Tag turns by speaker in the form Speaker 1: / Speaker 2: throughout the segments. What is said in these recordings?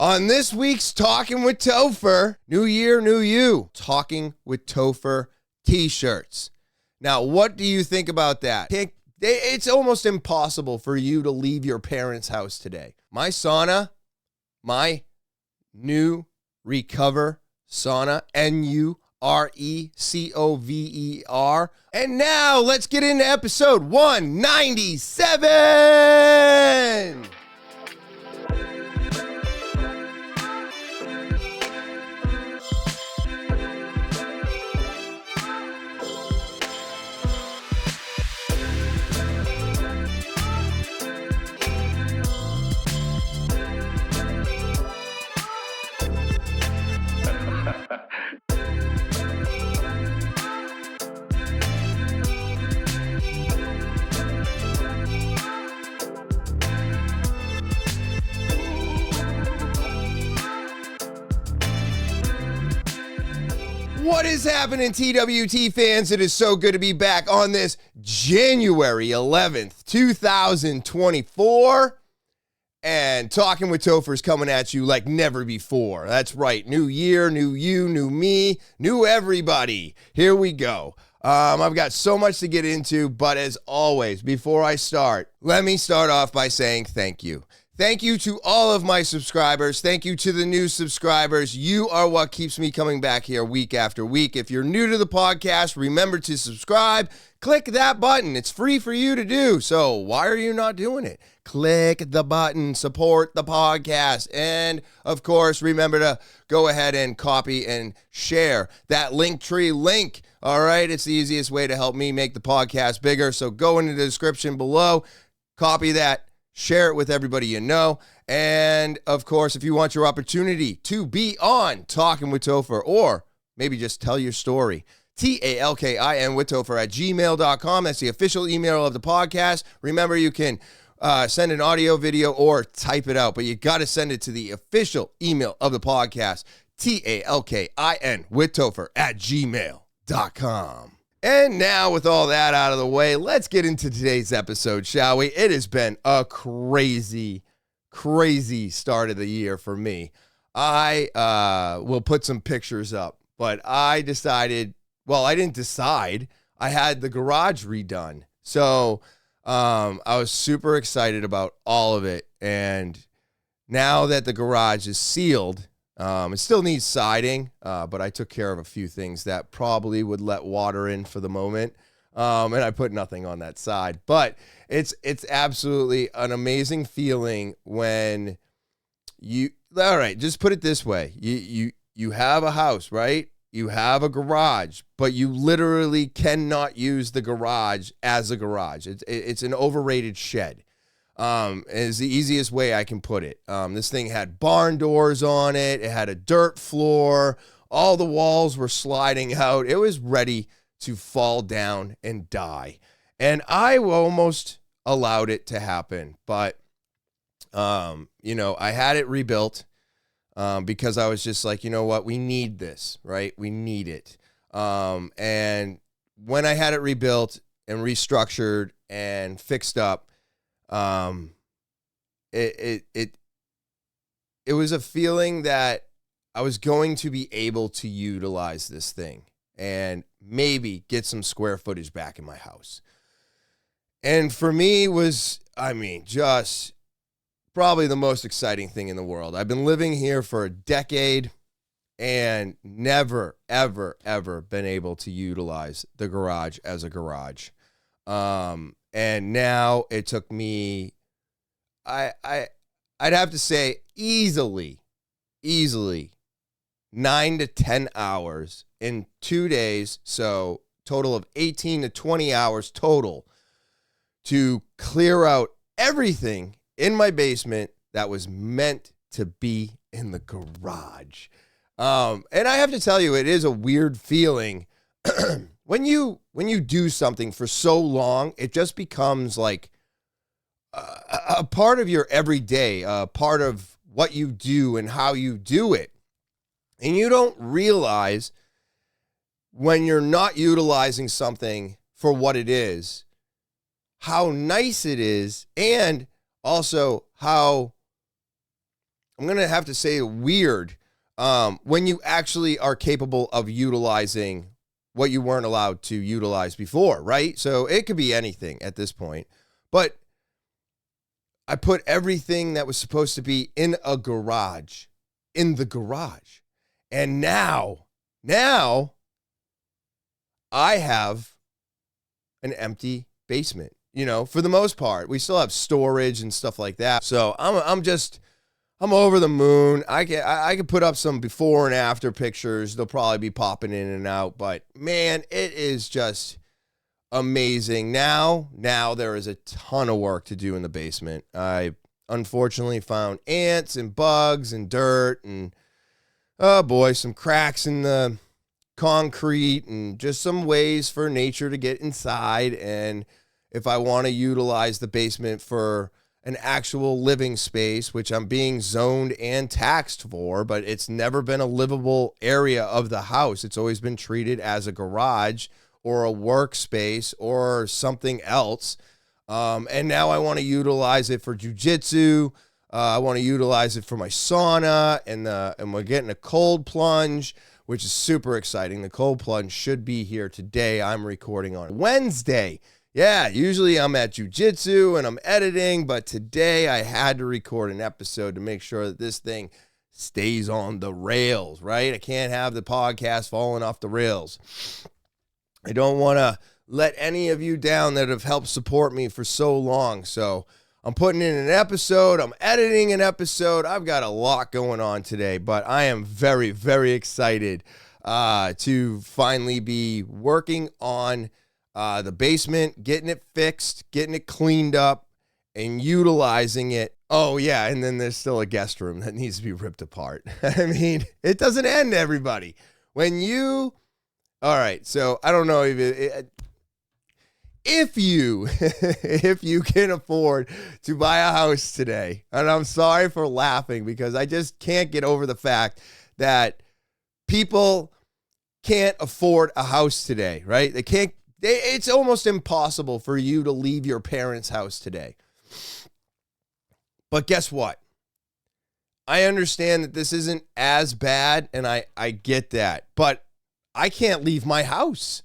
Speaker 1: On this week's Talking with Topher, New Year, New You, Talking with Topher t-shirts. Now, what do you think about that? It's almost impossible for you to leave your parents' house today. My sauna, my new Recover Sauna, N-U-R-E-C-O-V-E-R. And now let's get into episode 197. What is happening, TwT fans? It is so good to be back on this January 11th, 2024. And Talking with Topher is coming at you like never before. That's right. New year, new you, new me, new everybody. Here we go. I've got so much to get into, but as always, before I start, let me start off by saying thank you. Thank you to all of my subscribers. Thank you to the new subscribers. You are what keeps me coming back here week after week. If you're new to the podcast, remember to subscribe. Click that button. It's free for you to do. So why are you not doing it? Click the button, support the podcast. And of course, remember to go ahead and copy and share that Linktree link. All right. It's the easiest way to help me make the podcast bigger. So go into the description below, copy that. Share it with everybody you know. And, of course, if you want your opportunity to be on Talking with Topher, or maybe just tell your story, TALKIN with Topher at gmail.com. That's the official email of the podcast. Remember, you can send an audio, video, or type it out, but you got to send it to the official email of the podcast, TALKIN with Topher at gmail.com. And now, with all that out of the way, let's get into today's episode, shall we? It has been a crazy, crazy start of the year for me. I will put some pictures up, but I decided, well, I didn't decide. I had the garage redone. So I was super excited about all of it. And now that the garage is sealed, it still needs siding, but I took care of a few things that probably would let water in for the moment, and I put nothing on that side. But it's absolutely an amazing feeling when you, all right, just put it this way. You have a house, right? You have a garage, but you literally cannot use the garage as a garage. It's an overrated shed. Is the easiest way I can put it. This thing had barn doors on it. It had a dirt floor. All the walls were sliding out. It was ready to fall down and die. And I almost allowed it to happen. But, I had it rebuilt because I was just like, you know what? We need this, right? We need it. And when I had it rebuilt and restructured and fixed up, it was a feeling that I was going to be able to utilize this thing and maybe get some square footage back in my house. And for me was, just probably the most exciting thing in the world. I've been living here for a decade and never, ever, ever been able to utilize the garage as a garage. And now it took me, I'd have to say easily 9 to 10 hours in 2 days. So total of 18 to 20 hours total to clear out everything in my basement that was meant to be in the garage. And I have to tell you, it is a weird feeling when you do something for so long, it just becomes like a part of your everyday, a part of what you do and how you do it. And you don't realize when you're not utilizing something for what it is, how nice it is, and also how I'm going to have to say weird when you actually are capable of utilizing what you weren't allowed to utilize before, right? So it could be anything at this point. But I put everything that was supposed to be in a garage in the garage. And now I have an empty basement, for the most part. We still have storage and stuff like that. So I'm over the moon. I can put up some before and after pictures. They'll probably be popping in and out, but man, it is just amazing. Now there is a ton of work to do in the basement. I unfortunately found ants and bugs and dirt and, oh boy, some cracks in the concrete and just some ways for nature to get inside. And if I want to utilize the basement for an actual living space, which I'm being zoned and taxed for, but it's never been a livable area of the house. It's always been treated as a garage or a workspace or something else. And now I want to utilize it for jujitsu. I want to utilize it for my sauna, and we're getting a cold plunge, which is super exciting. The cold plunge should be here today. I'm recording on Wednesday. Yeah, usually I'm at jujitsu and I'm editing, but today I had to record an episode to make sure that this thing stays on the rails, right? I can't have the podcast falling off the rails. I don't want to let any of you down that have helped support me for so long. So I'm putting in an episode. I'm editing an episode. I've got a lot going on today, but I am very, very excited to finally be working on the basement, getting it fixed, getting it cleaned up, and utilizing it. Oh, yeah, and then there's still a guest room that needs to be ripped apart. I mean, it doesn't end, everybody. All right, so I don't know if you can afford to buy a house today, and I'm sorry for laughing because I just can't get over the fact that people can't afford a house today, right? It's almost impossible for you to leave your parents' house today. But guess what? I understand that this isn't as bad, and I get that, but I can't leave my house.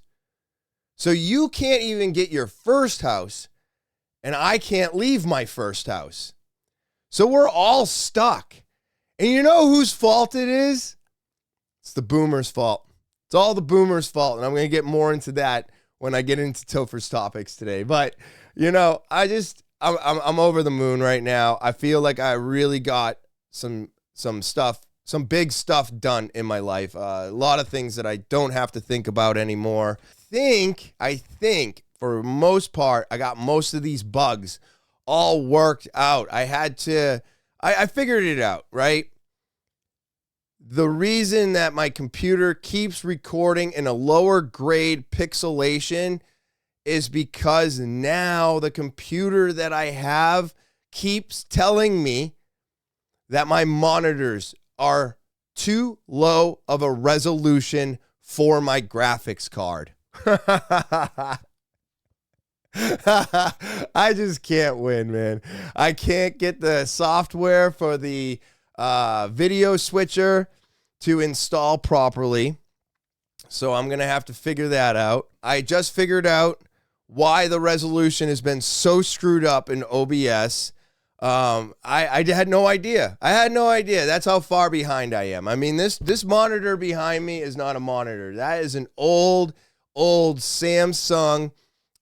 Speaker 1: So you can't even get your first house, and I can't leave my first house. So we're all stuck. And you know whose fault it is? It's the boomers' fault. It's all the boomers' fault, and I'm going to get more into that when I get into Topher's topics today. But, I'm over the moon right now. I feel like I really got some big stuff done in my life. A lot of things that I don't have to think about anymore. I think for the most part, I got most of these bugs all worked out. I figured it out, right? The reason that my computer keeps recording in a lower grade pixelation is because now the computer that I have keeps telling me that my monitors are too low of a resolution for my graphics card. I just can't win, man. I can't get the software for the video switcher to install properly. So I'm going to have to figure that out. I just figured out why the resolution has been so screwed up in OBS. I had no idea. That's how far behind I am. I mean, this monitor behind me is not a monitor. That is an old Samsung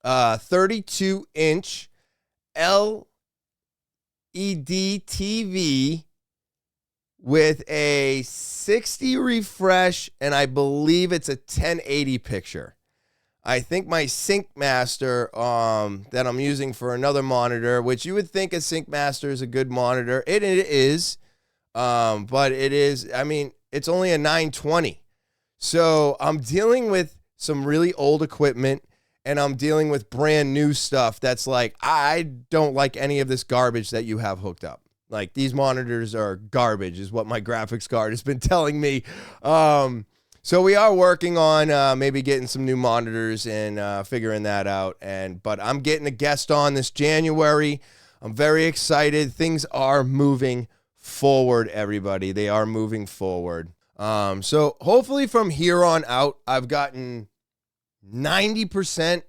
Speaker 1: 32-inch LED TV with a 60 refresh, and I believe it's a 1080 picture. I think my SyncMaster that I'm using for another monitor, which you would think a SyncMaster is a good monitor. It is, but it is, it's only a 920. So I'm dealing with some really old equipment, and I'm dealing with brand new stuff that's like, I don't like any of this garbage that you have hooked up. Like, these monitors are garbage is what my graphics card has been telling me. So we are working on maybe getting some new monitors and figuring that out. But I'm getting a guest on this January. I'm very excited. Things are moving forward, everybody. They are moving forward. So hopefully from here on out, I've gotten 90%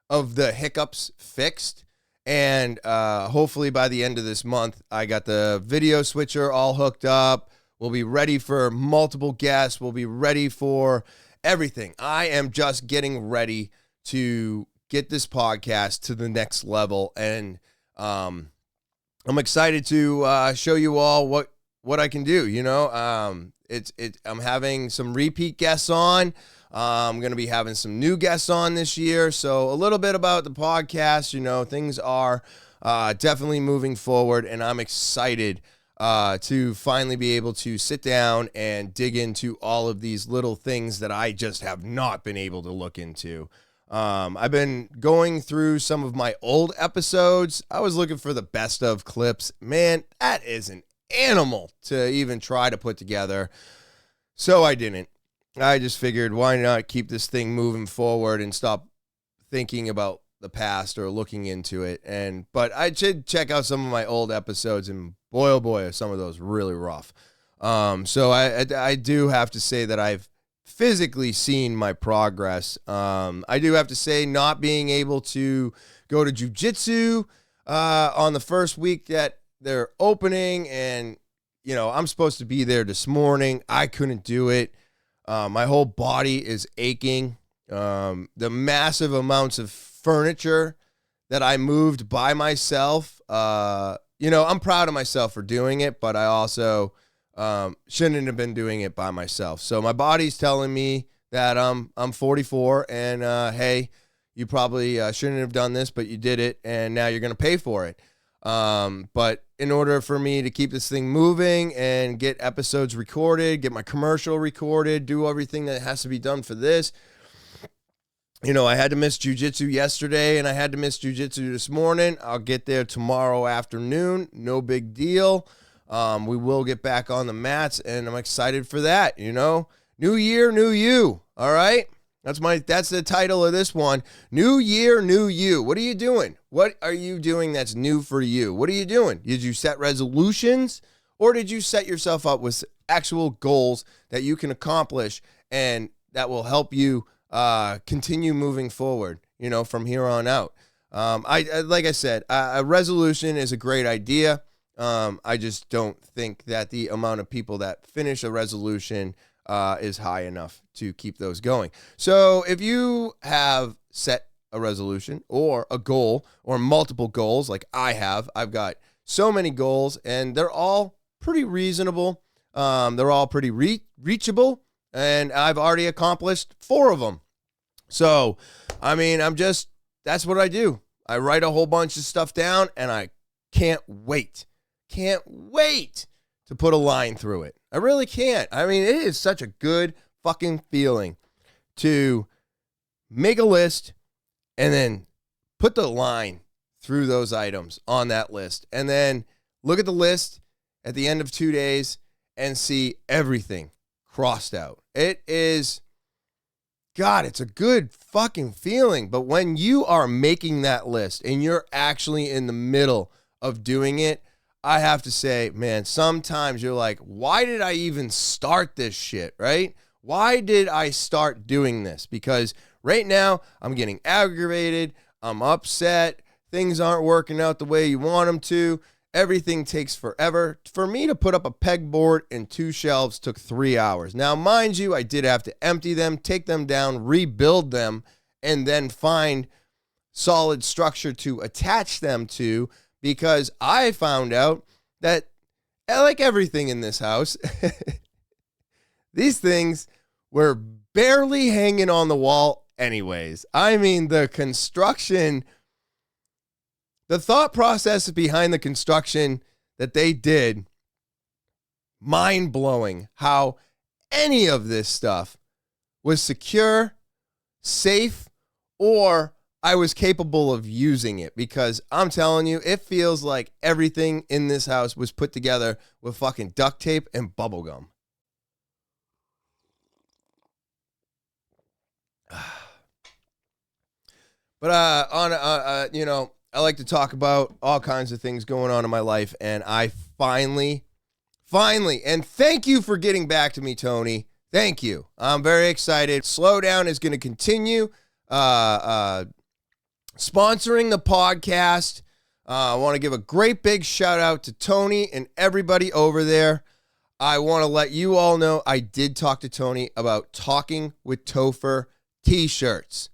Speaker 1: of the hiccups fixed. And hopefully by the end of this month, I got the video switcher all hooked up. We'll be ready for multiple guests. We'll be ready for everything. I am just getting ready to get this podcast to the next level. And I'm excited to show you all what I can do. You know, I'm having some repeat guests on. I'm going to be having some new guests on this year. So a little bit about the podcast, you know, things are definitely moving forward, and I'm excited to finally be able to sit down and dig into all of these little things that I just have not been able to look into. I've been going through some of my old episodes. I was looking for the best of clips. Man, that is an animal to even try to put together. So I didn't. I just figured, why not keep this thing moving forward and stop thinking about the past or looking into it. But I did check out some of my old episodes, and boy, oh boy, are some of those really rough. So I do have to say that I've physically seen my progress. I do have to say, not being able to go to jiu-jitsu on the first week that they're opening, and, you know, I'm supposed to be there this morning. I couldn't do it. My whole body is aching. The massive amounts of furniture that I moved by myself. You know, I'm proud of myself for doing it, but I also shouldn't have been doing it by myself. So my body's telling me that I'm 44, and hey, you probably shouldn't have done this, but you did it, and now you're going to pay for it. But in order for me to keep this thing moving and get episodes recorded, get my commercial recorded, do everything that has to be done for this, you know, I had to miss jiu-jitsu yesterday, and I had to miss jiu-jitsu this morning. I'll get there tomorrow afternoon. No big deal. We will get back on the mats, and I'm excited for that, you know. New year, new you, all right? That's the title of this one. New year, new you. What are you doing? What are you doing that's new for you? What are you doing? Did you set resolutions, or did you set yourself up with actual goals that you can accomplish and that will help you continue moving forward, you know, from here on out? Like I said, a resolution is a great idea. I just don't think that the amount of people that finish a resolution is high enough to keep those going. So if you have set a resolution or a goal or multiple goals like I've got so many goals, and they're all pretty reasonable. They're all pretty reachable, and I've already accomplished 4 of them. So, I mean, that's what I do. I write a whole bunch of stuff down, and I can't wait to put a line through it. I really can't. I mean, it is such a good fucking feeling to make a list and then put the line through those items on that list, and then look at the list at the end of 2 days and see everything crossed out. It is, God, it's a good fucking feeling. But when you are making that list and you're actually in the middle of doing it, I have to say, man, sometimes you're like, why did I even start this shit, right? Why did I start doing this? Because right now I'm getting aggravated. I'm upset. Things aren't working out the way you want them to. Everything takes forever. For me to put up a pegboard and 2 shelves took 3 hours. Now, mind you, I did have to empty them, take them down, rebuild them, and then find solid structure to attach them to, because I found out that, like everything in this house, these things were barely hanging on the wall anyways. I mean, the construction, the thought process behind the construction that they did, mind-blowing how any of this stuff was secure, safe, or I was capable of using it, because I'm telling you, it feels like everything in this house was put together with fucking duct tape and bubble gum. But you know, I like to talk about all kinds of things going on in my life, and I finally Finally, and thank you for getting back to me, Tony. Thank you. I'm very excited. SlowDown is going to continue sponsoring the podcast. I want to give a great big shout out to Tony and everybody over there. I want to let you all know I did talk to Tony about Talking with Topher t-shirts.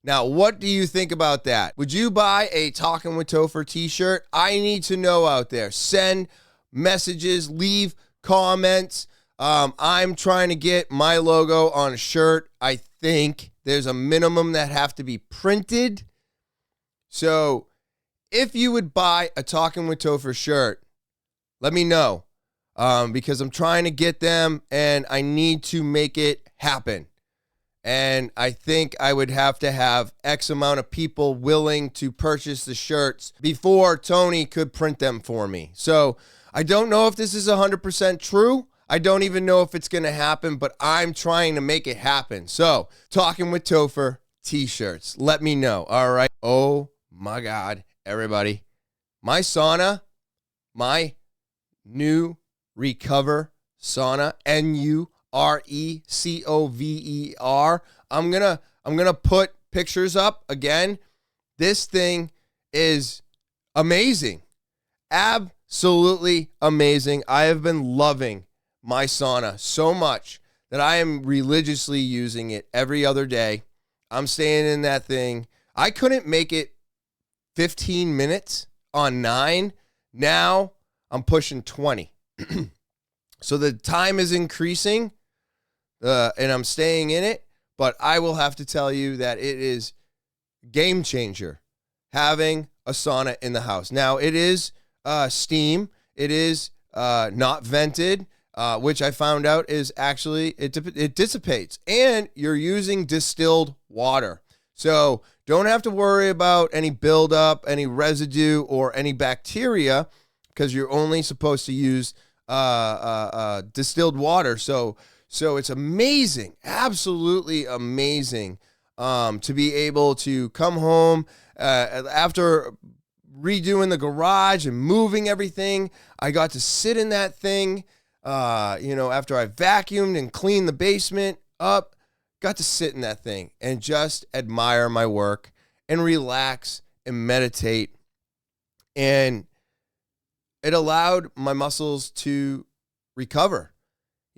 Speaker 1: Now, what do you think about that? Would you buy a Talking with Topher t-shirt? I need to know out there. Send messages, leave comments. I'm trying to get my logo on a shirt. I think there's a minimum that have to be printed. So if you would buy a Talking with Topher shirt, let me know, because I'm trying to get them and I need to make it happen. And I think I would have to have X amount of people willing to purchase the shirts before Tony could print them for me. So I don't know if this is 100% true. I don't even know if it's going to happen, but I'm trying to make it happen. So, Talking with Topher t-shirts. Let me know. All right. Oh my God, everybody. My sauna, my new Recover Sauna, NURECOVER. I'm gonna put pictures up again. This thing is amazing. Absolutely amazing. I have been loving my sauna so much that I am religiously using it every other day. I'm staying in that thing. I couldn't make it 15 minutes on 9. Now I'm pushing 20. So the time is increasing, and I'm staying in it. But I will have to tell you that it is game changer having a sauna in the house. Now, it is steam. It is not vented, which I found out is actually, it dissipates. And you're using distilled water. So don't have to worry about any buildup, any residue, or any bacteria, because you're only supposed to use distilled water. So it's amazing, absolutely amazing, to be able to come home after redoing the garage and moving everything. I got to sit in that thing, after I vacuumed and cleaned the basement up, got to sit in that thing and just admire my work and relax and meditate. And it allowed my muscles to recover.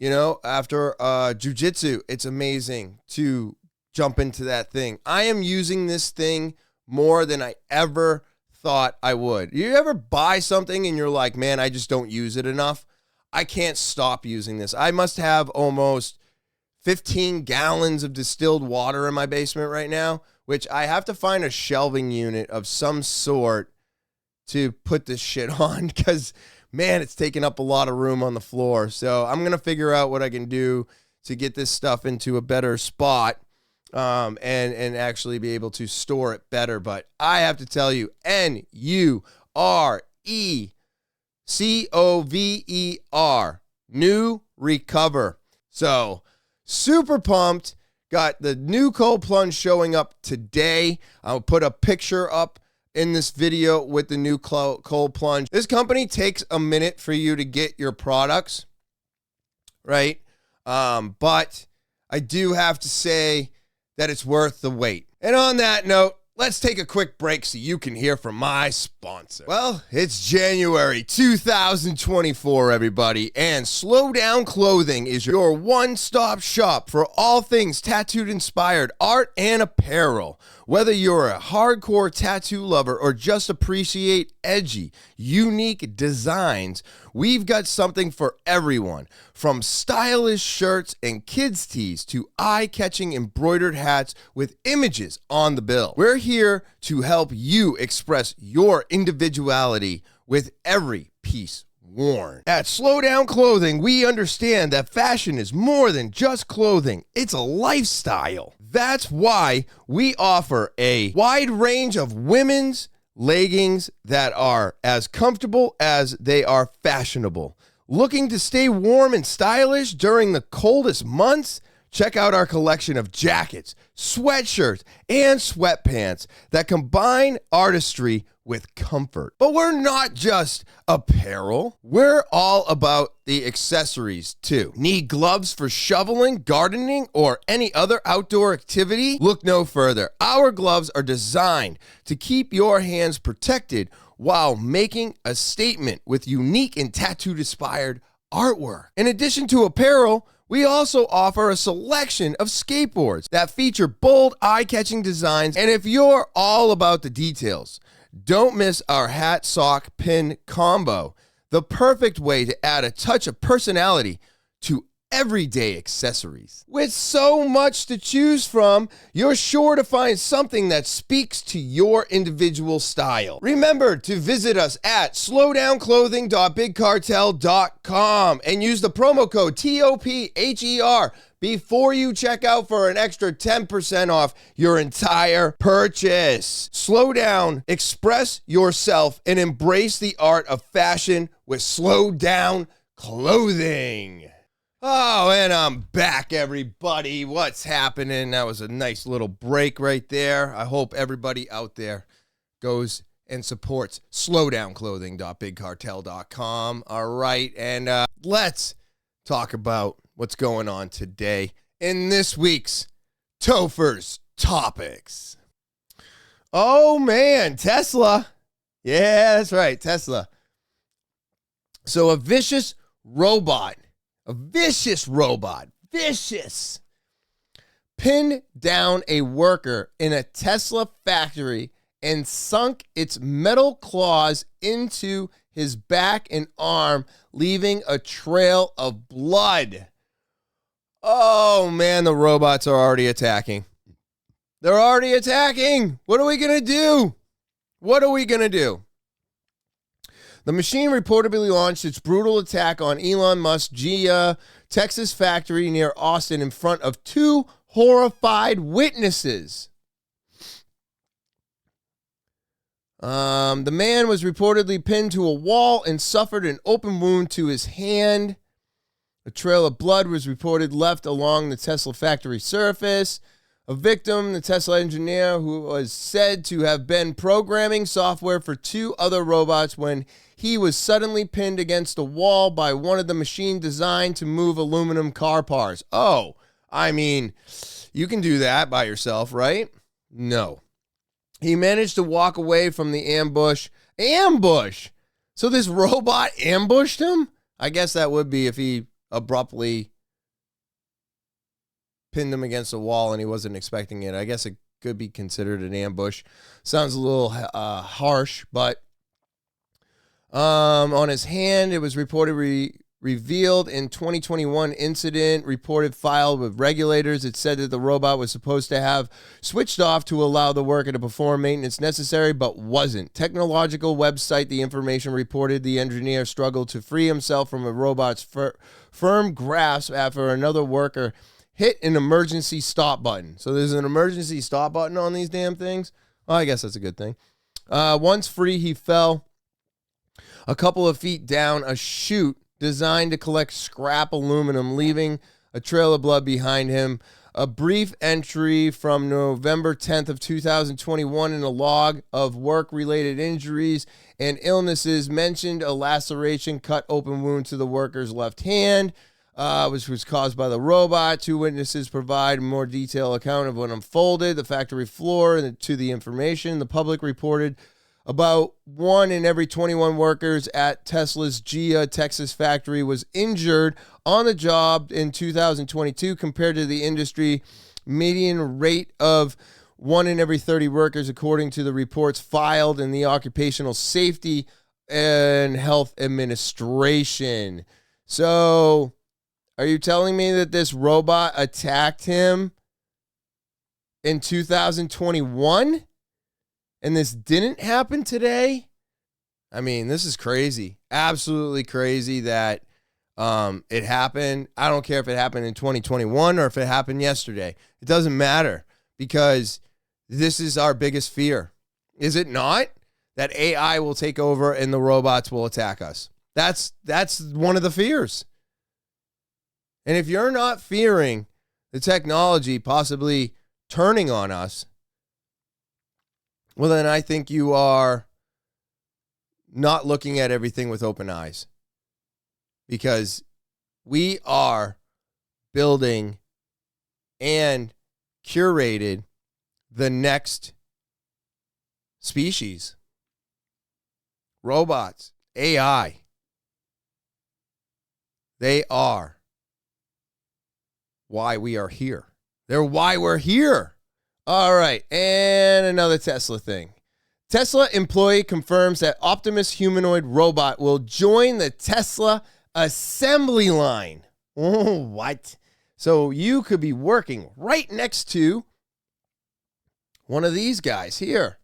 Speaker 1: After jiu-jitsu, it's amazing to jump into that thing. I am using this thing more than I ever thought I would. You ever buy something and you're like, man, I just don't use it enough? I can't stop using this. I must have almost 15 gallons of distilled water in my basement right now, which I have to find a shelving unit of some sort to put this shit on, because man, it's taking up a lot of room on the floor. So I'm going to figure out what I can do to get this stuff into a better spot, and actually be able to store it better. But I have to tell you, NURECOVER, new Recover. So super pumped. Got the new cold plunge showing up today. I'll put a picture up in this video with the new cold plunge. This company takes a minute for you to get your products, right? But I do have to say that it's worth the wait. And on that note, let's take a quick break so you can hear from my sponsor. Well, it's January 2024, everybody, and SlowDown Clothing is your one-stop shop for all things tattooed-inspired art and apparel. Whether you're a hardcore tattoo lover or just appreciate edgy, unique designs, we've got something for everyone. From stylish shirts and kids' tees to eye-catching embroidered hats with images on the bill. We're here to help you express your individuality with every piece worn. At SlowDown Clothing, we understand that fashion is more than just clothing. It's a lifestyle. That's why we offer a wide range of women's leggings that are as comfortable as they are fashionable. Looking to stay warm and stylish during the coldest months? Check out our collection of jackets, sweatshirts, and sweatpants that combine artistry with comfort. But we're not just apparel. We're all about the accessories too. Need gloves for shoveling, gardening, or any other outdoor activity? Look no further. Our gloves are designed to keep your hands protected while making a statement with unique and tattooed-inspired artwork. In addition to apparel, we also offer a selection of skateboards that feature bold, eye-catching designs. And if you're all about the details, don't miss our hat, sock, pin combo, the perfect way to add a touch of personality to everyday accessories. With so much to choose from, you're sure to find something that speaks to your individual style. Remember to visit us at slowdownclothing.bigcartel.com and use the promo code TOPHER before you check out for an extra 10% off your entire purchase. Slow down, express yourself, and embrace the art of fashion with SlowDown Clothing. Oh, and I'm back, everybody. What's happening? That was a nice little break right there. I hope everybody out there goes and supports slowdownclothing.bigcartel.com. All right, and let's talk about what's going on today in this week's Topher's Topics. Oh, man, Tesla. Yeah, that's right, Tesla. So a vicious robot, pinned down a worker in a Tesla factory and sunk its metal claws into his back and arm, leaving a trail of blood. Oh, man, the robots are already attacking. They're already attacking. What are we going to do? The machine reportedly launched its brutal attack on Elon Musk's Gia, Texas factory near Austin in front of two horrified witnesses. The man was reportedly pinned to a wall and suffered an open wound to his hand. A trail of blood was reported left along the Tesla factory surface. A victim, the Tesla engineer, who was said to have been programming software for two other robots when he was suddenly pinned against a wall by one of the machines designed to move aluminum car parts. Oh, I mean, you can do that by yourself, right? No. He managed to walk away from the ambush. Ambush! So this robot ambushed him? I guess that would be if he abruptly pinned him against a wall and he wasn't expecting it. I guess it could be considered an ambush. Sounds a little harsh, but on his hand, it was reported revealed in 2021 incident reported filed with regulators. It said that the robot was supposed to have switched off to allow the worker to perform maintenance necessary, but wasn't. Technological website, the information reported the engineer struggled to free himself from a robot's firm grasp after another worker hit an emergency stop button. So there's an emergency stop button on these damn things. Well, I guess that's a good thing. Once free, he fell a couple of feet down a chute designed to collect scrap aluminum, leaving a trail of blood behind him. A brief entry from November 10th of 2021 in a log of work-related injuries and illnesses mentioned a laceration, cut open wound to the worker's left hand, which was caused by the robot. Two witnesses provide a more detailed account of what unfolded. The factory floor and to the information. The public reported about 1 in every 21 workers at Tesla's Gia, Texas factory was injured on the job in 2022 compared to the industry median rate of 1 in every 30 workers, according to the reports filed in the Occupational Safety and Health Administration. So, are you telling me that this robot attacked him in 2021? And this didn't happen today? I mean, this is crazy. Absolutely crazy that it happened. I don't care if it happened in 2021 or if it happened yesterday. It doesn't matter because this is our biggest fear. Is it not? That AI will take over and the robots will attack us. That's one of the fears. And if you're not fearing the technology possibly turning on us, well, then I think you are not looking at everything with open eyes, because we are building and curated the next species. Robots, AI. They are why we are here. They're why we're here. All right, and another Tesla thing. Tesla employee confirms that Optimus humanoid robot will join the Tesla assembly line. Oh, what? So you could be working right next to one of these guys here.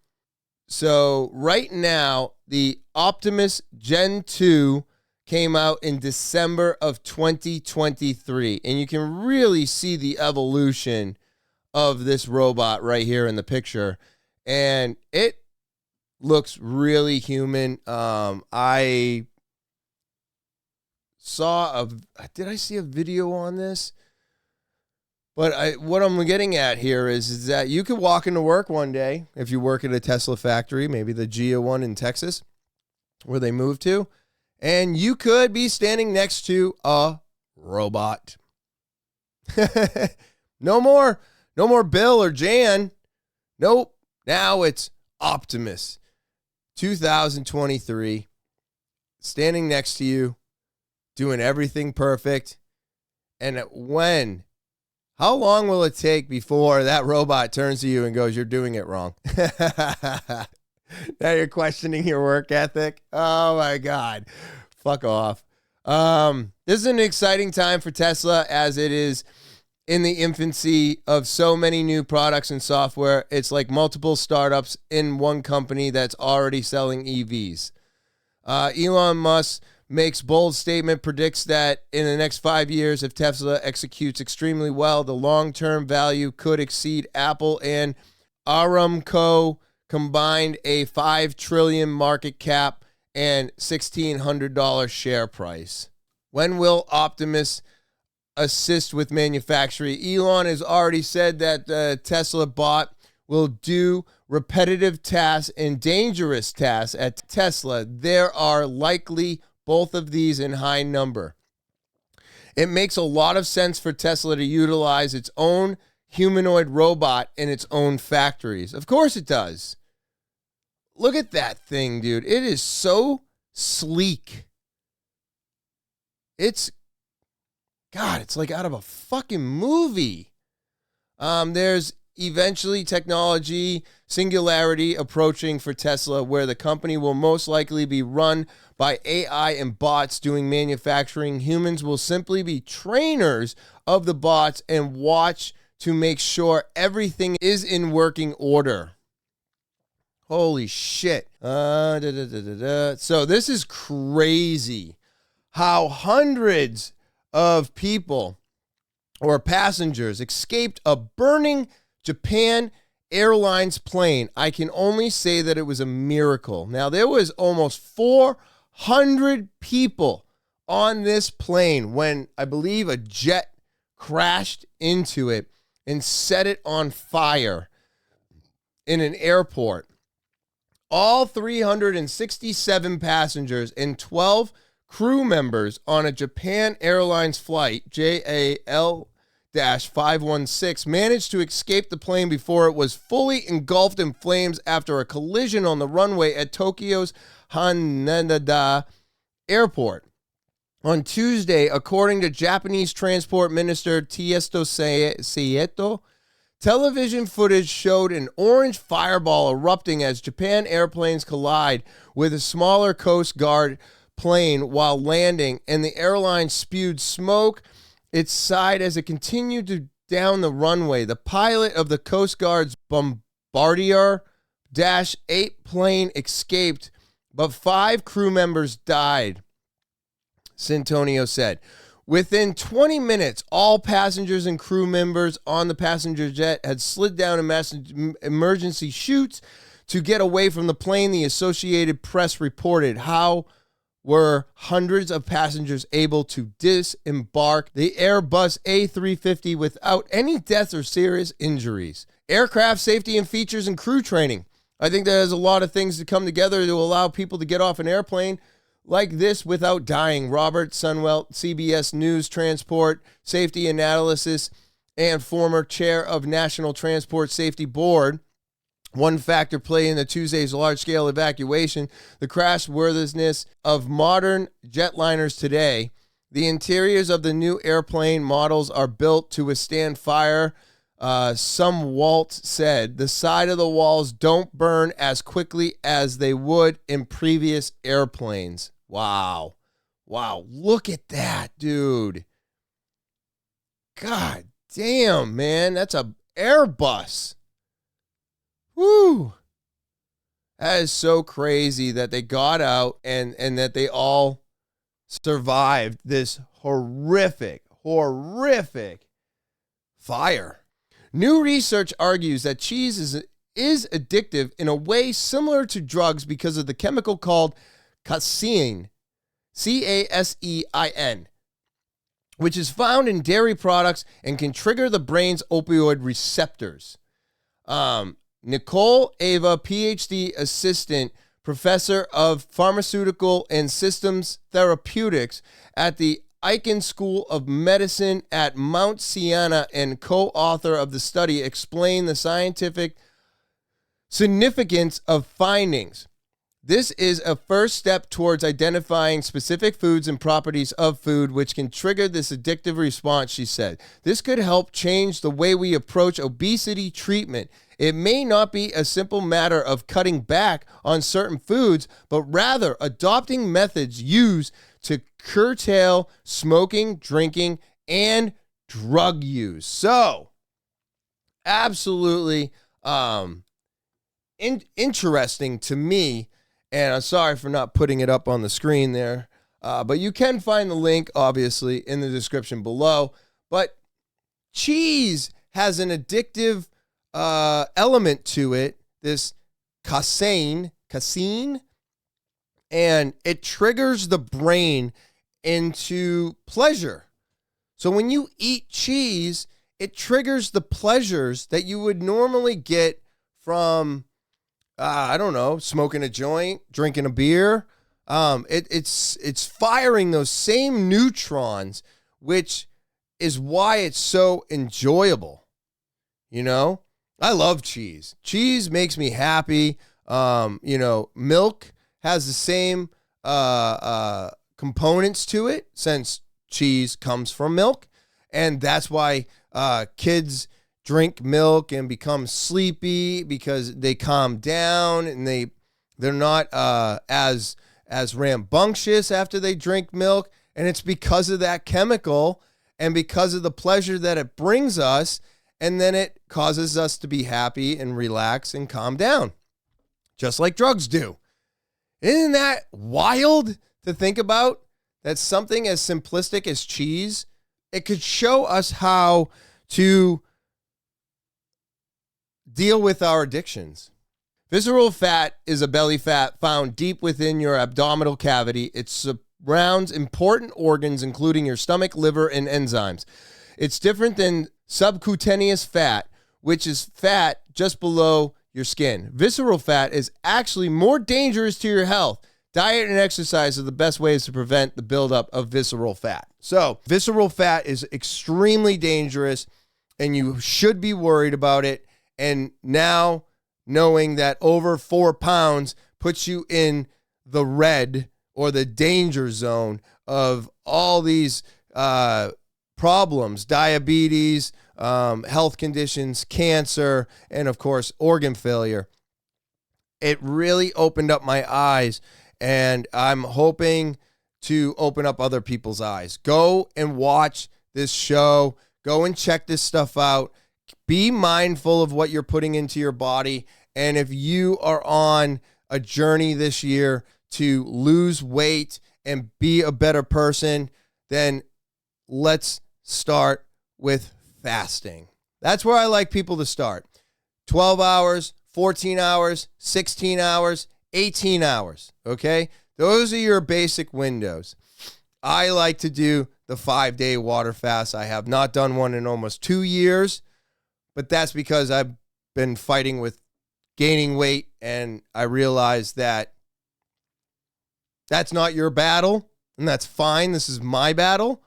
Speaker 1: So right now, the Optimus Gen 2 came out in December of 2023. And you can really see the evolution of this robot right here in the picture. And it looks really human. I saw did I see a video on this? But what I'm getting at here is that you could walk into work one day if you work at a Tesla factory, maybe the Gia one in Texas, where they moved to, and you could be standing next to a robot. No more Bill or Jan. Nope. Now it's Optimus. 2023, standing next to you, doing everything perfect. And how long will it take before that robot turns to you and goes, "You're doing it wrong"? Now you're questioning your work ethic. Oh my God. Fuck off. This is an exciting time for Tesla, as it is in the infancy of so many new products and software. It's like multiple startups in one company that's already selling EVs. Elon Musk makes bold statement, predicts that in the next 5 years, if Tesla executes extremely well, the long-term value could exceed Apple and Aramco combined, a $5 trillion market cap and $1,600 share price. When will Optimus assist with manufacturing? Elon has already said that the Tesla bot will do repetitive tasks and dangerous tasks at Tesla. There are likely both of these in high number. It makes a lot of sense for Tesla to utilize its own humanoid robot in its own factories. Of course it does. Look at that thing, dude. It is so sleek. It's like out of a fucking movie. There's eventually technology singularity approaching for Tesla, where the company will most likely be run by AI and bots doing manufacturing. Humans will simply be trainers of the bots and watch to make sure everything is in working order. Holy shit. So this is crazy how hundreds of people or passengers escaped a burning Japan Airlines plane. I can only say that it was a miracle. Now, there was almost 400 people on this plane when I believe a jet crashed into it and set it on fire in an airport. All 367 passengers and 12 crew members on a Japan Airlines flight, JAL-516, managed to escape the plane before it was fully engulfed in flames after a collision on the runway at Tokyo's Haneda Airport. On Tuesday, according to Japanese Transport Minister Tiesto Seito, television footage showed an orange fireball erupting as Japan airplanes collide with a smaller Coast Guard plane while landing, and the airline spewed smoke its side as it continued down the runway. The pilot of the Coast Guard's Bombardier Dash 8 plane escaped, but 5 crew members died, Centonio said. Within 20 minutes, all passengers and crew members on the passenger jet had slid down emergency chutes to get away from the plane, the Associated Press reported. How were hundreds of passengers able to disembark the Airbus A350 without any deaths or serious injuries. Aircraft safety and features and crew training. I think there's a lot of things to come together to allow people to get off an airplane like this without dying. Robert Sunwell, CBS News Transport Safety Analysis and former chair of National Transport Safety Board. One factor playing in Tuesday's large-scale evacuation, the crashworthiness of modern jetliners today. The interiors of the new airplane models are built to withstand fire. Some Walt said the side of the walls don't burn as quickly as they would in previous airplanes. Wow. Wow. Look at that, dude. God damn, man. That's a Airbus. Woo. That is so crazy that they got out and that they all survived this horrific fire. New research argues that cheese is addictive in a way similar to drugs because of the chemical called casein, C-A-S-E-I-N, which is found in dairy products and can trigger the brain's opioid receptors. Nicole Ava, PhD assistant professor of pharmaceutical and systems therapeutics at the Icahn School of Medicine at Mount Sinai and co-author of the study, explained the scientific significance of findings. This is a first step towards identifying specific foods and properties of food which can trigger this addictive response, she said. This could help change the way we approach obesity treatment. It may not be a simple matter of cutting back on certain foods, but rather adopting methods used to curtail smoking, drinking, and drug use. So, absolutely interesting to me. And I'm sorry for not putting it up on the screen there. But you can find the link, obviously, in the description below. But cheese has an addictive element to it, this casein, and it triggers the brain into pleasure. So when you eat cheese, it triggers the pleasures that you would normally get from I don't know, smoking a joint, drinking a beer. It's firing those same neutrons, which is why it's so enjoyable. You know, I love cheese. Cheese makes me happy. Milk has the same components to it since cheese comes from milk. And that's why kids drink milk and become sleepy because they calm down and they're not as rambunctious after they drink milk. And it's because of that chemical and because of the pleasure that it brings us. And then it causes us to be happy and relax and calm down, just like drugs do. Isn't that wild to think about? That something as simplistic as cheese, it could show us how to deal with our addictions. Visceral fat is a belly fat found deep within your abdominal cavity. It surrounds important organs, including your stomach, liver, and enzymes. It's different than subcutaneous fat, which is fat just below your skin. Visceral fat is actually more dangerous to your health. Diet and exercise are the best ways to prevent the buildup of visceral fat. So, visceral fat is extremely dangerous, and you should be worried about it. And now, knowing that over 4 pounds puts you in the red or the danger zone of all these problems, diabetes, health conditions, cancer, and of course, organ failure. It really opened up my eyes, and I'm hoping to open up other people's eyes. Go and watch this show. Go and check this stuff out. Be mindful of what you're putting into your body. And if you are on a journey this year to lose weight and be a better person, then let's start with fasting. That's where I like people to start. 12 hours, 14 hours, 16 hours, 18 hours, okay? those are your basic windows. I like to do the 5-day water fast. I have not done one in almost 2 years, but that's because I've been fighting with gaining weight, and I realized that that's not your battle, and that's fine. This is my battle.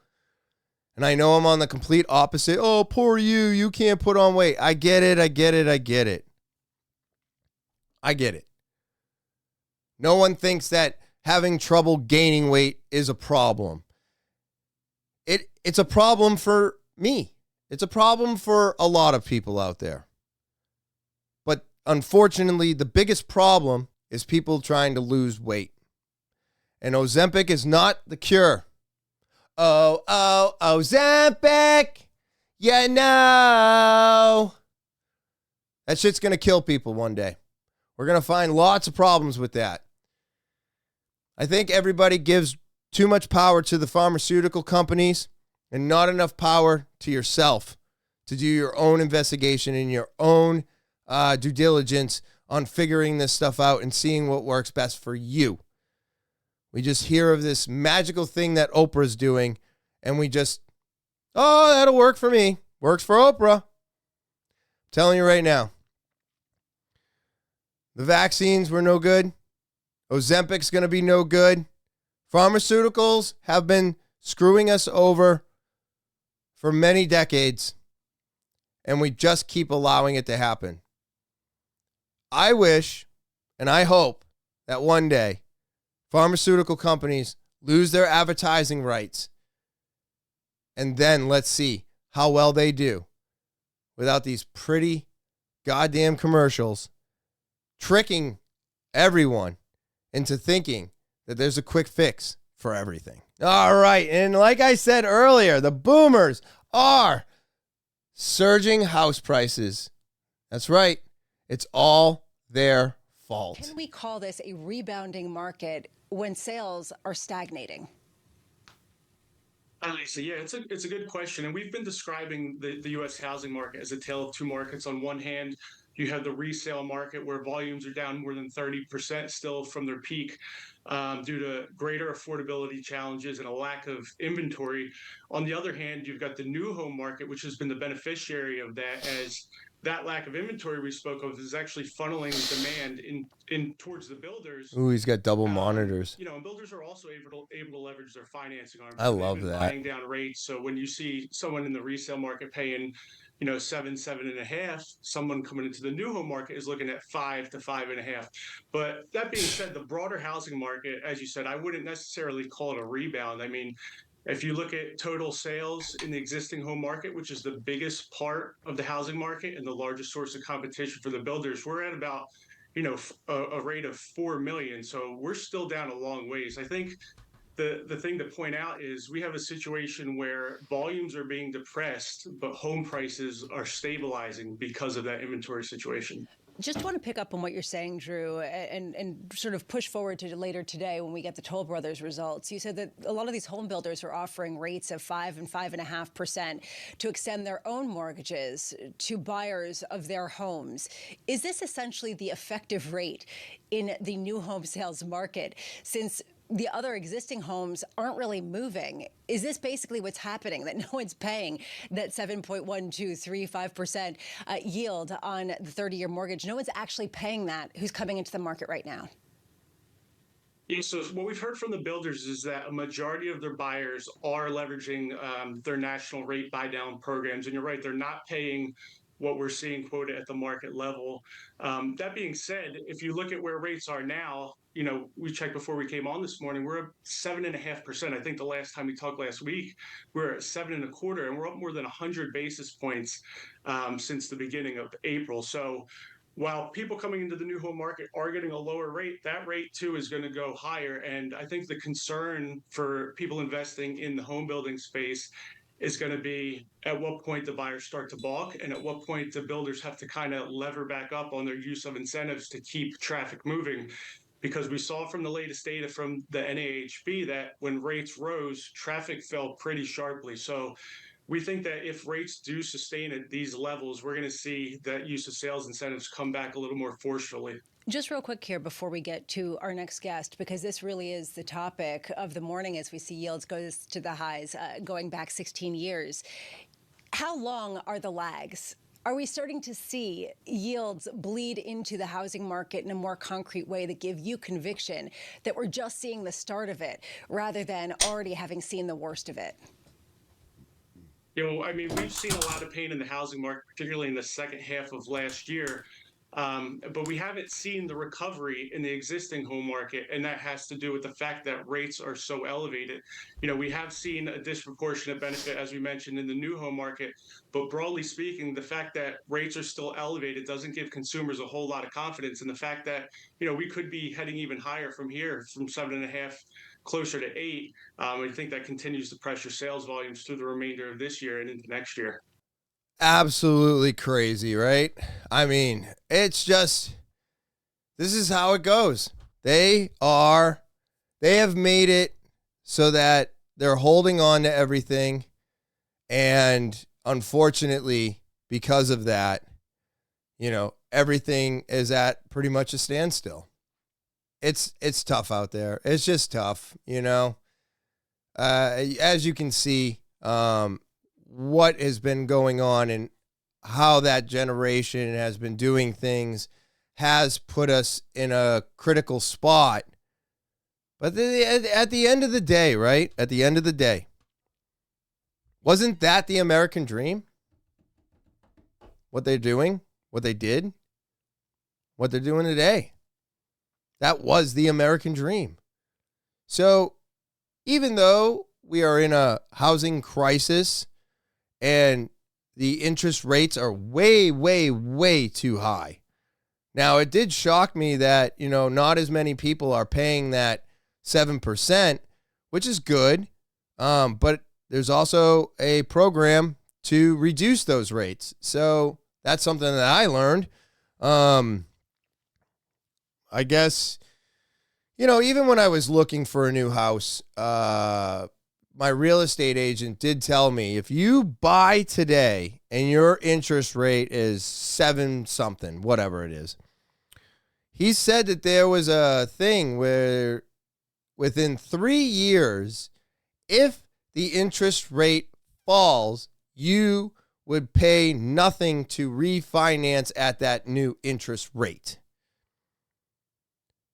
Speaker 1: And I know I'm on the complete opposite. Oh, poor you. You can't put on weight. I get it. I get it. I get it. I get it. No one thinks that having trouble gaining weight is a problem. It's a problem for me. It's a problem for a lot of people out there. But unfortunately, the biggest problem is people trying to lose weight. And Ozempic is not the cure. Oh, Ozempic, you know. That shit's going to kill people one day. We're going to find lots of problems with that. I think everybody gives too much power to the pharmaceutical companies and not enough power to yourself to do your own investigation and your own due diligence on figuring this stuff out and seeing what works best for you. We just hear of this magical thing that Oprah's doing, and we just, oh, that'll work for me. Works for Oprah. I'm telling you right now. The vaccines were no good. Ozempic's going to be no good. Pharmaceuticals have been screwing us over for many decades, and we just keep allowing it to happen. I wish and I hope that one day pharmaceutical companies lose their advertising rights, and then let's see how well they do without these pretty goddamn commercials tricking everyone into thinking that there's a quick fix for everything. All right, and like I said earlier, the boomers are surging house prices. That's right. It's all their fault.
Speaker 2: Can we call this a rebounding market when sales are stagnating?
Speaker 3: Hi, Lisa. Yeah, it's a good question. And we've been describing the U.S. housing market as a tale of two markets. On one hand, you have the resale market where volumes are down more than 30% still from their peak due to greater affordability challenges and a lack of inventory. On the other hand, you've got the new home market, which has been the beneficiary of that, as that lack of inventory we spoke of is actually funneling demand in towards the builders.
Speaker 1: Ooh, he's got double monitors.
Speaker 3: And builders are also able to leverage their financing arms.
Speaker 1: I love
Speaker 3: They've been
Speaker 1: that.
Speaker 3: buying down rates. So when you see someone in the resale market paying, 7.5, someone coming into the new home market is looking at 5 to 5.5. But that being said, the broader housing market, as you said, I wouldn't necessarily call it a rebound. I mean, if you look at total sales in the existing home market, which is the biggest part of the housing market and the largest source of competition for the builders, we're at about a rate of 4 million. So we're still down a long ways. I think the thing to point out is we have a situation where volumes are being depressed, but home prices are stabilizing because of that inventory situation.
Speaker 2: Just want to pick up on what you're saying, Drew, and sort of push forward to later today when we get the Toll Brothers results. You said that a lot of these home builders are offering rates of 5 and 5.5% to extend their own mortgages to buyers of their homes. Is this essentially the effective rate in the new home sales market, since the other existing homes aren't really moving? Is this basically what's happening, that no one's paying that 7.1235% yield on the 30-year mortgage? No one's actually paying that who's coming into the market right now.
Speaker 3: Yeah, so what we've heard from the builders is that a majority of their buyers are leveraging their national rate buy down programs. And you're right, they're not paying what we're seeing quoted at the market level. That being said, if you look at where rates are now, we checked before we came on this morning, we're up 7.5%. I think the last time we talked last week, we were at 7.25, and we're up more than 100 basis points since the beginning of April. So while people coming into the new home market are getting a lower rate, that rate too is going to go higher. And I think the concern for people investing in the home building space is going to be at what point the buyers start to balk, and at what point the builders have to kind of lever back up on their use of incentives to keep traffic moving. Because we saw from the latest data from the NAHB that when rates rose, traffic fell pretty sharply. So we think that if rates do sustain at these levels, we're going to see that use of sales incentives come back a little more forcefully.
Speaker 2: Just real quick here before we get to our next guest, because this really is the topic of the morning as we see yields goes to the highs going back 16 years. How long are the lags? Are we starting to see yields bleed into the housing market in a more concrete way that give you conviction that we're just seeing the start of it rather than already having seen the worst of it?
Speaker 3: I mean, we've seen a lot of pain in the housing market, particularly in the second half of last year. But we haven't seen the recovery in the existing home market. And that has to do with the fact that rates are so elevated. We have seen a disproportionate benefit, as we mentioned, in the new home market. But broadly speaking, the fact that rates are still elevated doesn't give consumers a whole lot of confidence. And the fact that, we could be heading even higher from here, from 7.5 closer to 8. I think that continues to pressure sales volumes through the remainder of this year and into next year.
Speaker 1: Absolutely crazy, right? I mean, it's just, this is how it goes. They have made it so that they're holding on to everything. And unfortunately, because of that, everything is at pretty much a standstill. It's tough out there. It's just tough, as you can see, what has been going on and how that generation has been doing things has put us in a critical spot. But at the end of the day, right? At the end of the day, wasn't that the American dream? What they're doing, what they did, what they're doing today. That was the American dream. So even though we are in a housing crisis and the interest rates are way, way, way too high. Now, it did shock me that, not as many people are paying that 7%, which is good. But there's also a program to reduce those rates. So that's something that I learned. I guess, even when I was looking for a new house, my real estate agent did tell me, if you buy today and your interest rate is 7 something, whatever it is, he said that there was a thing where within 3 years, if the interest rate falls, you would pay nothing to refinance at that new interest rate.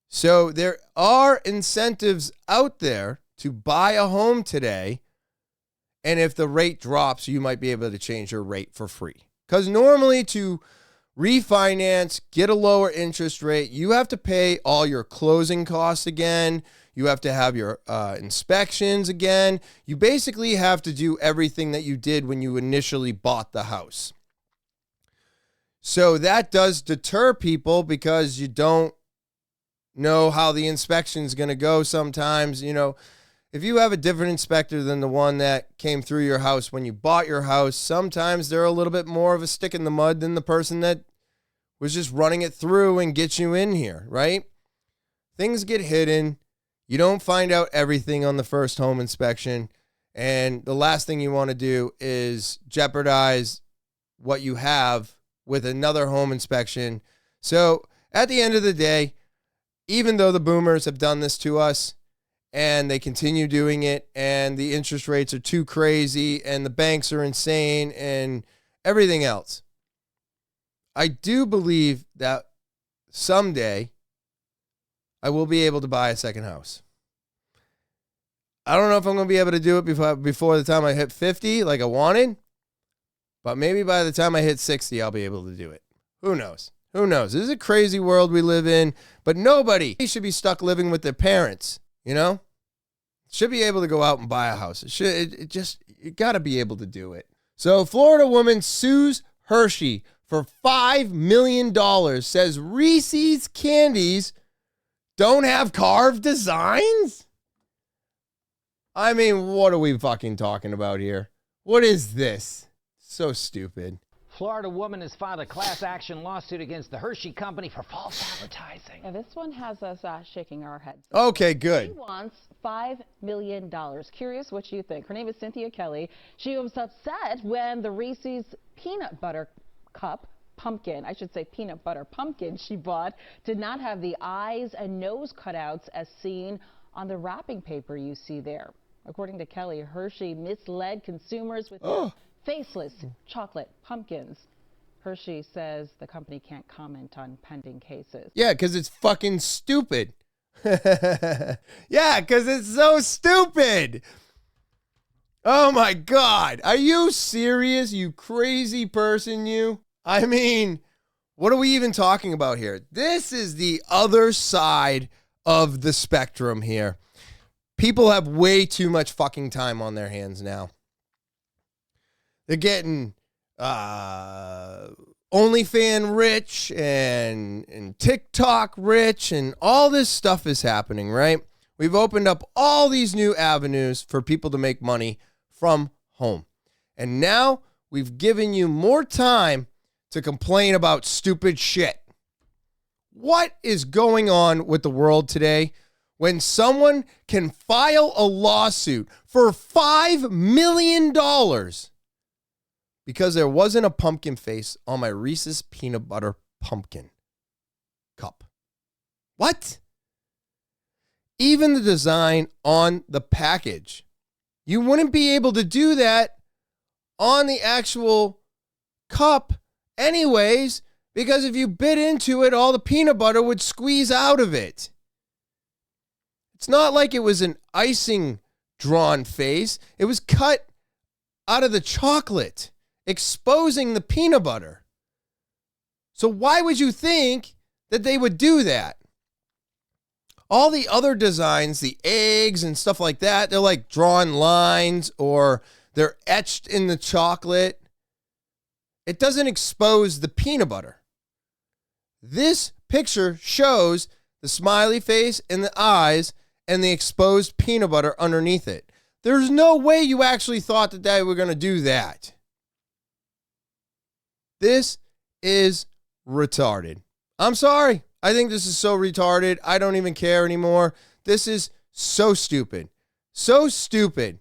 Speaker 1: So there are incentives out there to buy a home today, and if the rate drops, you might be able to change your rate for free. Because normally to refinance, get a lower interest rate, you have to pay all your closing costs again. You have to have your inspections again. You basically have to do everything that you did when you initially bought the house. So that does deter people because you don't know how the inspection is going to go sometimes. If you have a different inspector than the one that came through your house when you bought your house, sometimes they're a little bit more of a stick in the mud than the person that was just running it through and get you in here, right? Things get hidden. You don't find out everything on the first home inspection. And the last thing you want to do is jeopardize what you have with another home inspection. So at the end of the day, even though the boomers have done this to us, and they continue doing it, and the interest rates are too crazy, and the banks are insane, and everything else, I do believe that someday I will be able to buy a second house. I don't know if I'm going to be able to do it before the time I hit 50 like I wanted, but maybe by the time I hit 60, I'll be able to do it. Who knows? Who knows? This is a crazy world we live in, but nobody should be stuck living with their parents. Should be able to go out and buy a house. You got to be able to do it. So Florida woman sues Hersey for $5 million, says Reese's candies don't have carved designs? I mean, what are we fucking talking about here? What is this? So stupid.
Speaker 4: Florida woman has filed a class action lawsuit against the Hersey company for false advertising.
Speaker 5: Yeah, this one has us shaking our heads.
Speaker 1: Okay, good.
Speaker 5: She wants $5 million. Curious what you think. Her name is Cynthia Kelly. She was upset when the Reese's peanut butter cup pumpkin, I should say peanut butter pumpkin she bought, did not have the eyes and nose cutouts as seen on the wrapping paper you see there. According to Kelly, Hershey misled consumers with faceless chocolate pumpkins. Hershey says the company can't comment on pending cases.
Speaker 1: Yeah, because it's fucking stupid. Yeah, because it's so stupid. Oh my God. Are you serious, you crazy person, you? I mean, what are we even talking about here? This is the other side of the spectrum here. People have way too much fucking time on their hands now. They're getting OnlyFans rich and TikTok rich, and all this stuff is happening, right? We've opened up all these new avenues for people to make money from home. And now we've given you more time to complain about stupid shit. What is going on with the world today when someone can file a lawsuit for $5 million because there wasn't a pumpkin face on my Reese's peanut butter pumpkin cup? What? Even the design on the package. You wouldn't be able to do that on the actual cup anyways, because if you bit into it, all the peanut butter would squeeze out of it. It's not like it was an icing drawn face. It was cut out of the chocolate, exposing the peanut butter. So why would you think that they would do that? All the other designs, the eggs and stuff like that, they're like drawn lines or they're etched in the chocolate. It doesn't expose the peanut butter. This picture shows the smiley face and the eyes and the exposed peanut butter underneath it. There's no way you actually thought that they were going to do that. This is retarded. I'm sorry. I think this is so retarded. I don't even care anymore. This is so stupid. So stupid.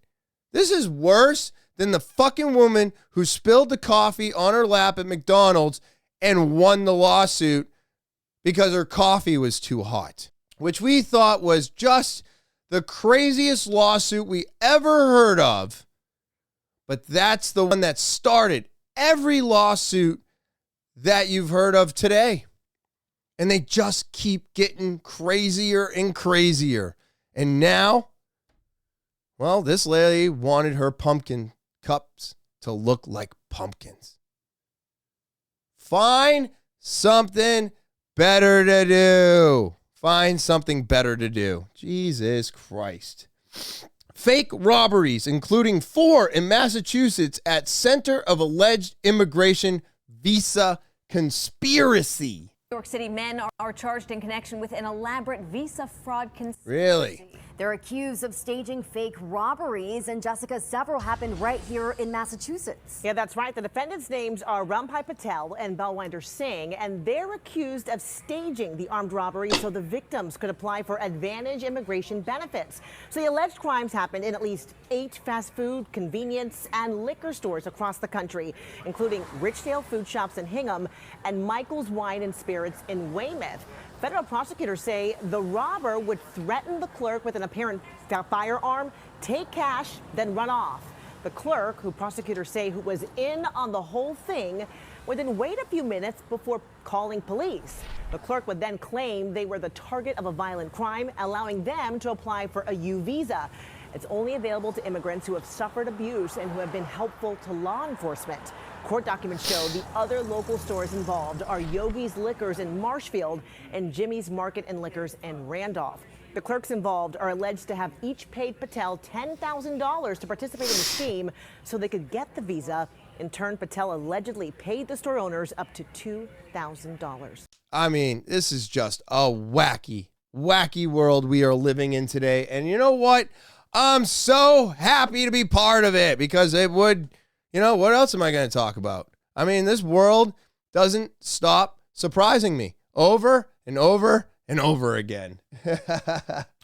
Speaker 1: This is worse than the fucking woman who spilled the coffee on her lap at McDonald's and won the lawsuit because her coffee was too hot, which we thought was just the craziest lawsuit we ever heard of. But that's the one that started every lawsuit that you've heard of today. And they just keep getting crazier and crazier. And now, well, this lady wanted her pumpkin cups to look like pumpkins. Find something better to do. Find something better to do. Jesus Christ. Fake robberies, including 4 in Massachusetts at center of alleged immigration visa conspiracy.
Speaker 6: New York City men are charged in connection with an elaborate visa fraud conspiracy.
Speaker 1: Really?
Speaker 6: They're accused of staging fake robberies, and Jessica, several happened right here in Massachusetts.
Speaker 7: Yeah, that's right. The defendants' names are Rampai Patel and Balwinder Singh, and they're accused of staging the armed robbery so the victims could apply for advantage immigration benefits. So the alleged crimes happened in at least 8 fast food, convenience, and liquor stores across the country, including Richdale Food Shops in Hingham and Michael's Wine and Spirits in Weymouth. Federal prosecutors say the robber would threaten the clerk with an apparent firearm, take cash, then run off. The clerk, who prosecutors say who was in on the whole thing, would then wait a few minutes before calling police. The clerk would then claim they were the target of a violent crime, allowing them to apply for a U visa. It's only available to immigrants who have suffered abuse and who have been helpful to law enforcement. Court documents show the other local stores involved are Yogi's Liquors in Marshfield and Jimmy's Market and Liquors in Randolph. The clerks involved are alleged to have each paid Patel $10,000 to participate in the scheme so they could get the visa. In turn, Patel allegedly paid the store owners up to $2,000.
Speaker 1: I mean, this is just a wacky world we are living in today. And you know what? I'm so happy to be part of it because it would, what else am I going to talk about? I mean, this world doesn't stop surprising me over and over and over again.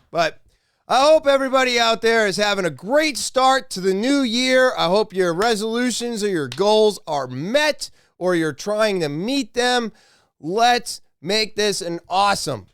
Speaker 1: But I hope everybody out there is having a great start to the new year. I hope your resolutions or your goals are met or you're trying to meet them, let's make this an awesome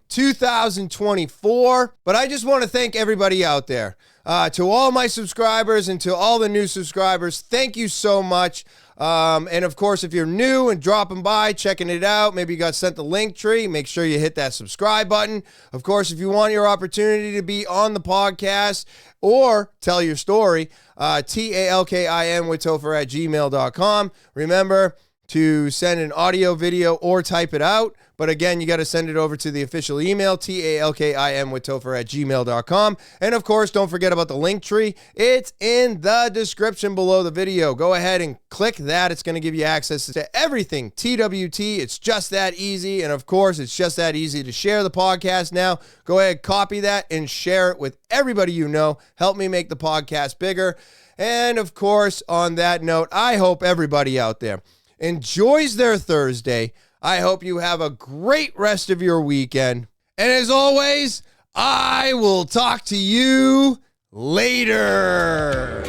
Speaker 1: 2024. But I just want to thank everybody out there. To all my subscribers and to all the new subscribers, thank you so much. And of course, if you're new and dropping by, checking it out, maybe you got sent the link tree, make sure you hit that subscribe button. Of course, if you want your opportunity to be on the podcast or tell your story, talkinwithtopher@gmail.com. Remember to send an audio, video, or type it out. But again, you got to send it over to the official email, talkinwithtopher@gmail.com. And of course, don't forget about the link tree. It's in the description below the video. Go ahead and click that. It's going to give you access to everything TWT. It's just that easy. And of course, it's just that easy to share the podcast now. Go ahead, copy that and share it with everybody you know. Help me make the podcast bigger. And of course, on that note, I hope everybody out there enjoys their Thursday. I hope you have a great rest of your weekend. And as always, I will talk to you later.